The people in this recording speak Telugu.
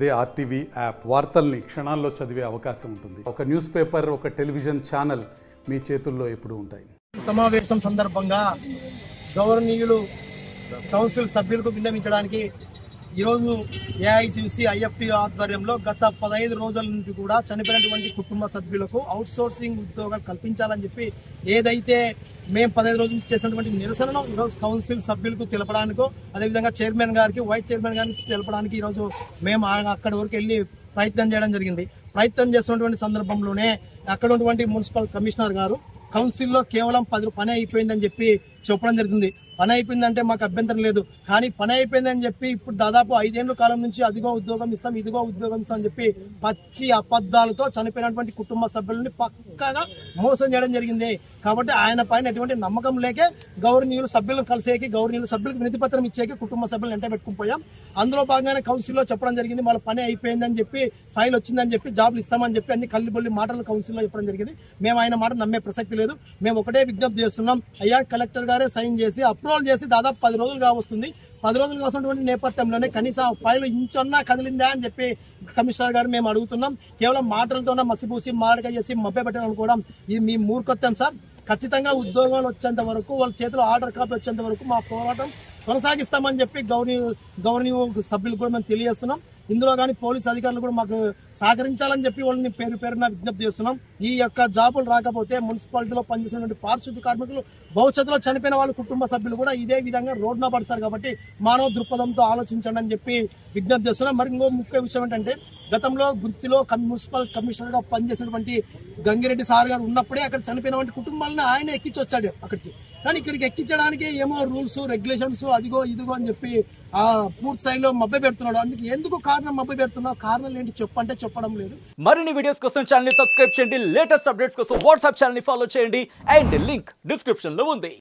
అదే ఆర్టీవీ యాప్ వార్తల్ని క్షణాల్లో చదివే అవకాశం ఉంటుంది. ఒక న్యూస్ పేపర్, ఒక టెలివిజన్ ఛానల్ మీ చేతుల్లో ఎప్పుడూ ఉంటాయి. సమావేశం సందర్భంగా గవర్నీయులు కౌన్సిల్ సభ్యులకు విన్నవించడానికి ఈరోజు ఏఐటీసీ ఐఎఫ్టీ ఆధ్వర్యంలో గత 15 రోజుల నుండి కూడా చనిపోయినటువంటి కుటుంబ సభ్యులకు అవుట్ సోర్సింగ్ ఉద్యోగాలు కల్పించాలని చెప్పి ఏదైతే మేము 15 రోజుల నుంచి చేసినటువంటి నిరసనను ఈరోజు కౌన్సిల్ సభ్యులకు తెలపడానికో, అదేవిధంగా చైర్మన్ గారికి, వైస్ చైర్మన్ గారికి తెలపడానికి ఈరోజు మేము అక్కడి వరకు వెళ్ళి ప్రయత్నం చేయడం జరిగింది. ప్రయత్నం చేస్తున్నటువంటి సందర్భంలోనే అక్కడ ఉన్నటువంటి మున్సిపల్ కమిషనర్ గారు కౌన్సిల్లో కేవలం పని అయిపోయిందని చెప్పి చెప్పడం జరుగుతుంది. పని అయిపోయిందంటే మాకు అభ్యంతరం లేదు, కానీ పని అయిపోయిందని చెప్పి ఇప్పుడు దాదాపు 5 ఏళ్ల కాలం నుంచి అదిగో ఉద్యోగం ఇస్తాం, ఇదిగో ఉద్యోగం ఇస్తాం అని చెప్పి పచ్చి అబద్ధాలతో చనిపోయినటువంటి కుటుంబ సభ్యులని పక్కాగా మోసం చేయడం జరిగింది. కాబట్టి ఆయన పైన ఎటువంటి నమ్మకం లేకే గౌరవనీయులు సభ్యులను కలిసేకి, గౌరవనీయులు సభ్యులకు వినతి పత్రం ఇచ్చేకి కుటుంబ సభ్యులను వెంట పెట్టుకుపోయాం. అందులో భాగంగానే కౌన్సిల్లో చెప్పడం జరిగింది, వాళ్ళ పని అయిపోయిందని చెప్పి, ఫైల్ వచ్చిందని చెప్పి, జాబ్లు ఇస్తామని చెప్పి అన్ని కల్లిబొల్లి మాటలు కౌన్సిల్లో చెప్పడం జరిగింది. మేము ఆయన మాట నమ్మే ప్రసక్తి లేదు. మేము ఒకటే విజ్ఞప్తి చేస్తున్నాం, అయ్యా కలెక్టర్ గారే సైన్ చేసి అప్రూవల్ చేసి దాదాపు 10 రోజులు కావస్తుంది. 10 రోజులు కావాల్సినటువంటి నేపథ్యంలోనే కనీసం ఫైల్ ఇంచన్నా కదిలిందా అని చెప్పి కమిషనర్ గారు మేము అడుగుతున్నాం. కేవలం మాటలతోనే మసిపూసి మారక చేసి మభ్య పెట్టాలనుకోవడం ఇది మీ మూర్ఖత్వం సార్. ఖచ్చితంగా ఉద్యోగాలు వచ్చేంత వరకు, వాళ్ళ చేతిలో ఆర్డర్ కాపీ వచ్చేంత వరకు మా పోరాటం కొనసాగిస్తామని చెప్పి గవర్నీయ సభ్యులు కూడా మేము తెలియజేస్తున్నాం. ఇందులో కానీ పోలీసు అధికారులు కూడా మాకు సహకరించాలని చెప్పి వాళ్ళని పేరున విజ్ఞప్తి చేస్తున్నాం. ఈ యొక్క జాబులు రాకపోతే మున్సిపాలిటీలో పనిచేసినటువంటి పారిశుద్ధ్య కార్మికులు భవిష్యత్తులో చనిపోయిన వాళ్ళ కుటుంబ సభ్యులు కూడా ఇదే విధంగా రోడ్డున పడతారు. కాబట్టి మానవ దృక్పథంతో ఆలోచించండి అని చెప్పి విజ్ఞప్తి చేస్తున్నాం. మరి ఇంకో ముఖ్య విషయం ఏంటంటే, గతంలో గుర్తిలో మున్సిపల్ కమిషనర్గా పనిచేసినటువంటి గంగిరెడ్డి సార్ గారు ఉన్నప్పుడే అక్కడ చనిపోయినటువంటి కుటుంబాలను ఆయన ఎక్కించి వచ్చాడు అక్కడికి. కానీ ఇక్కడికి ఎక్కించడానికి ఏమో రూల్స్, రెగ్యులేషన్స్, అదిగో ఇదిగో అని చెప్పి పూర్తి స్థాయిలో మభ్య పెడుతున్నాడు. అందుకు ఎందుకు కారణం మభ్య పెడుతున్నావు, కారణాలు ఏంటి చెప్పంటే చెప్పడం లేదు. మరిన్ని వీడియోస్ కోసం ఛానల్ ని సబ్స్క్రైబ్ చేయండి, లేటెస్ట్ అప్డేట్స్ కోసం వాట్సాప్ ఛానల్ ని ఫాలో చేయండి, అండ్ లింక్ డిస్క్రిప్షన్ లో ఉంది.